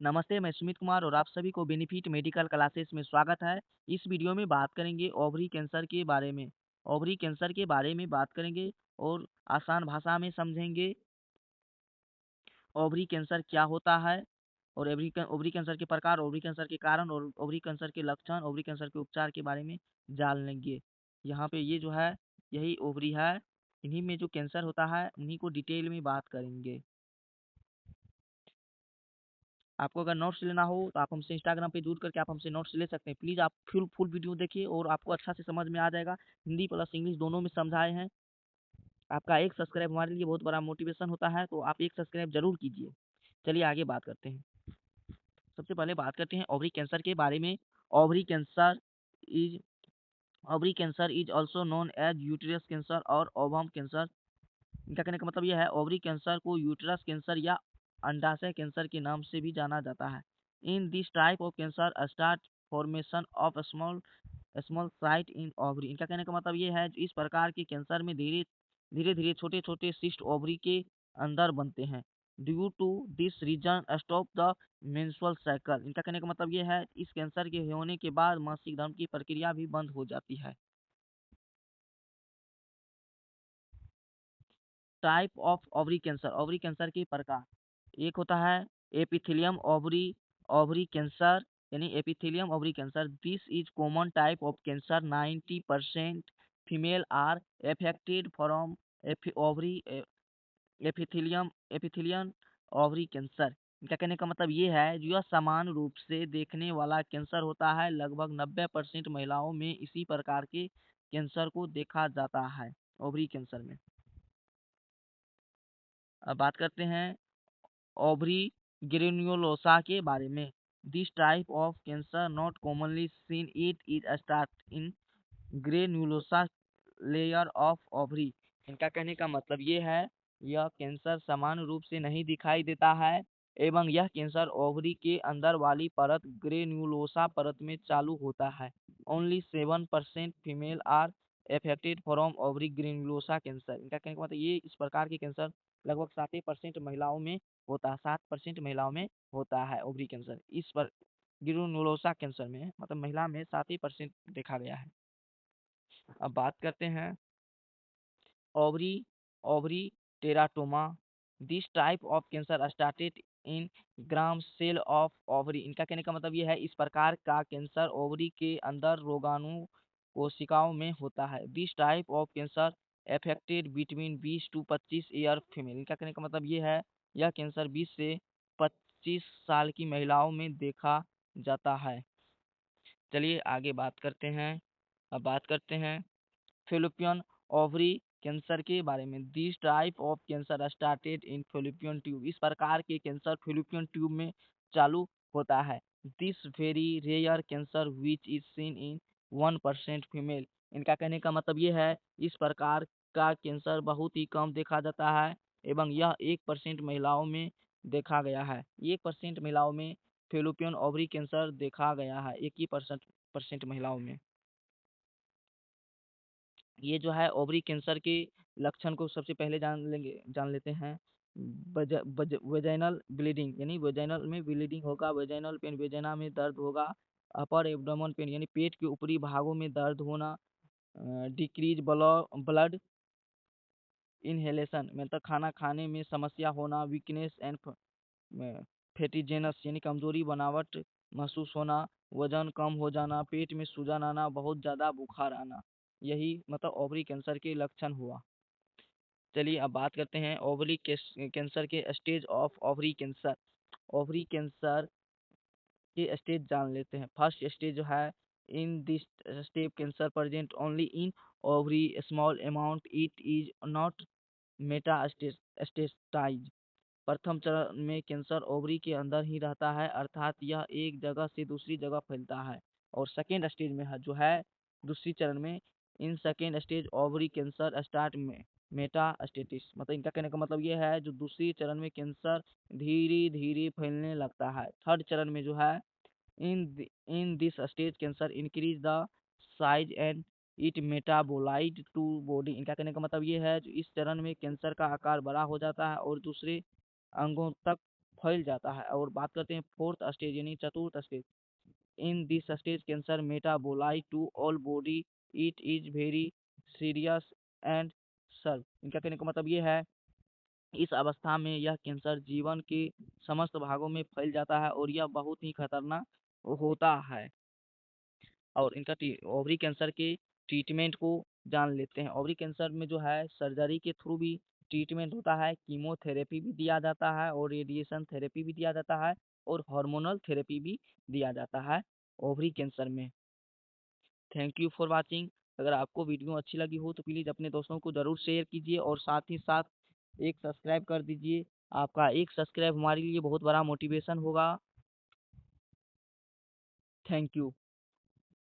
नमस्ते, मैं सुमित कुमार और आप सभी को बेनिफिट मेडिकल क्लासेस में स्वागत है। इस वीडियो में बात करेंगे ओवरी कैंसर के बारे में। ओवरी कैंसर के बारे में बात करेंगे और आसान भाषा में समझेंगे ओवरी कैंसर क्या होता है और ओवरी कैंसर के प्रकार, ओवरी कैंसर के कारण और ओवरी कैंसर के लक्षण, ओवरी कैंसर के उपचार के बारे में जान लेंगे। यहाँ पे ये जो है, यही ओवरी है। इन्हीं में जो कैंसर होता है, उन्हीं को डिटेल में बात करेंगे। आपको अगर नोट्स लेना हो तो आप हमसे इंस्टाग्राम पे जुड़ करके आप हमसे नोट्स ले सकते हैं। प्लीज़ आप फुल फुल वीडियो देखिए और आपको अच्छा से समझ में आ जाएगा। हिंदी प्लस इंग्लिश दोनों में समझाए हैं। आपका एक सब्सक्राइब हमारे लिए बहुत बड़ा मोटिवेशन होता है, तो आप एक सब्सक्राइब ज़रूर कीजिए। चलिए आगे बात करते हैं। सबसे पहले बात करते हैं ओवरी कैंसर के बारे में। Ovary cancer is ovary cancer is also known as uterus cancer और ओवम कैंसर। इनका कहने का मतलब यह है, ओवरी कैंसर को यूटेरस कैंसर या अंडाशय कैंसर के नाम से भी जाना जाता है। In this type of cancer start formation of small small site in ovary. इनका कहने का मतलब ये है, इस प्रकार के कैंसर में धीरे धीरे धीरे छोटे छोटे सिस्ट ओवरी के अंदर बनते हैं। Due to this reason stop the menstrual cycle. इनका कहने का मतलब ये है, इस कैंसर के होने के बाद मासिक धर्म की प्रक्रिया भी बंद हो जाती है। टाइप ऑफ ओवरी कैंसर के प्रकार। एक होता है एपिथेलियम ओवरी ओवरी कैंसर, यानी epithelium ovary cancer. This is common type of cancer. 90% female are affected from ovary epithelium epithelium ovary cancer. इनका कहने का मतलब ये है, जो यह समान रूप से देखने वाला कैंसर होता है। लगभग 90% महिलाओं में इसी प्रकार के कैंसर को देखा जाता है, ओवरी कैंसर में। अब बात करते हैं ओवरी ग्रेन्युलोसा के बारे में। This type of cancer not commonly seen, it is start in granulosa layer of ovary. इनका कहने का मतलब ये है, यह कैंसर समान रूप से नहीं दिखाई देता है एवं यह कैंसर ओवरी के अंदर वाली परत ग्रेन्युलोसा परत में चालू होता है। Only 7% female are affected from ovary granulosa cancer. इनका कहने का मतलब ये, इस प्रकार के कैंसर लगभग 7% महिलाओं में होता है। 7% महिलाओं में होता है ओवरी कैंसर। इस पर ग्रेन्युलोसा कैंसर में मतलब महिला में 7% देखा गया है। अब बात करते हैं ovary ovary teratoma. This type of cancer started in germ cell of ovary. इनका कहने का मतलब ये है, इस प्रकार का कैंसर ओवरी के अंदर रोगाणु कोशिकाओं में होता है। This type of cancer affected between 20 to 25 year female. इनका कहने का मतलब ये है, यह कैंसर 20 से 25 साल की महिलाओं में देखा जाता है। चलिए आगे बात करते हैं। अब बात करते हैं फेलोपियन ओवरी कैंसर के बारे में। This type of cancer started in fallopian tube. इस प्रकार के कैंसर फेलोपियन ट्यूब में चालू होता है। This very rare cancer which is seen in 1% female. इनका कहने का मतलब ये है, इस प्रकार का कैंसर बहुत ही कम देखा जाता है एवं यह 1% महिलाओं में देखा गया है। 1% महिलाओं में फेलोपियन ओवरी कैंसर देखा गया है, 1% महिलाओं में। ये जो है ओवरी कैंसर के लक्षण को सबसे पहले जान लेते हैं। वेजाइनल ब्लीडिंग, यानी वेजाइनल में ब्लीडिंग होगा। वेजाइनल पेन, वेजाइना में दर्द होगा। अपर एब्डोमेन पेन, यानी पेट के ऊपरी भागों में दर्द होना। डिक्रीज ब्लड इनहेलेशन, मतलब खाना खाने में समस्या होना। वीकनेस एंड फैटीजेनस, यानी कमजोरी बनावट महसूस होना। वजन कम हो जाना। पेट में सूजन आना। बहुत ज़्यादा बुखार आना। यही मतलब ओवरी कैंसर के लक्षण हुआ। चलिए अब बात करते हैं ओवरी कैंसर के stage of ovary cancer. Ovary cancer के स्टेज जान लेते हैं। फर्स्ट स्टेज जो है, in this step cancer present only in ovary small amount, it is not metastasize. प्रथम चरण में कैंसर ओवरी के अंदर ही रहता है, अर्थात यह एक जगह से दूसरी जगह फैलता है। और सेकेंड स्टेज में है, जो है दूसरी चरण में, in second stage ovary cancer start में मेटास्टेटिस। मतलब इनका कहने का मतलब ये है, जो दूसरी चरण में कैंसर धीरे धीरे फैलने लगता है। थर्ड चरण में जो है, in this stage cancer increase the size and it metabolite to body. इनका कहने का मतलब ये है, जो इस चरण में कैंसर का आकार बड़ा हो जाता है और दूसरे अंगों तक फैल जाता है। और बात करते हैं फोर्थ स्टेज यानी चतुर्थ stage. In this stage cancer metabolite to all body, it is very serious and severe. इनका कहने का मतलब ये है, इस अवस्था में यह कैंसर जीवन के समस्त भागों में फैल जाता है और यह बहुत ही खतरनाक होता है। और इनका ओवरी कैंसर के ट्रीटमेंट को जान लेते हैं। ओवरी कैंसर में जो है सर्जरी के थ्रू भी ट्रीटमेंट होता है, कीमोथेरेपी भी दिया जाता है और रेडिएशन थेरेपी भी दिया जाता है और हार्मोनल थेरेपी भी दिया जाता है ओवरी कैंसर में। Thank you for watching. अगर आपको वीडियो अच्छी लगी हो तो प्लीज़ अपने दोस्तों को ज़रूर शेयर कीजिए और साथ ही साथ एक सब्सक्राइब कर दीजिए। आपका एक सब्सक्राइब हमारे लिए बहुत बड़ा मोटिवेशन होगा। Thank you.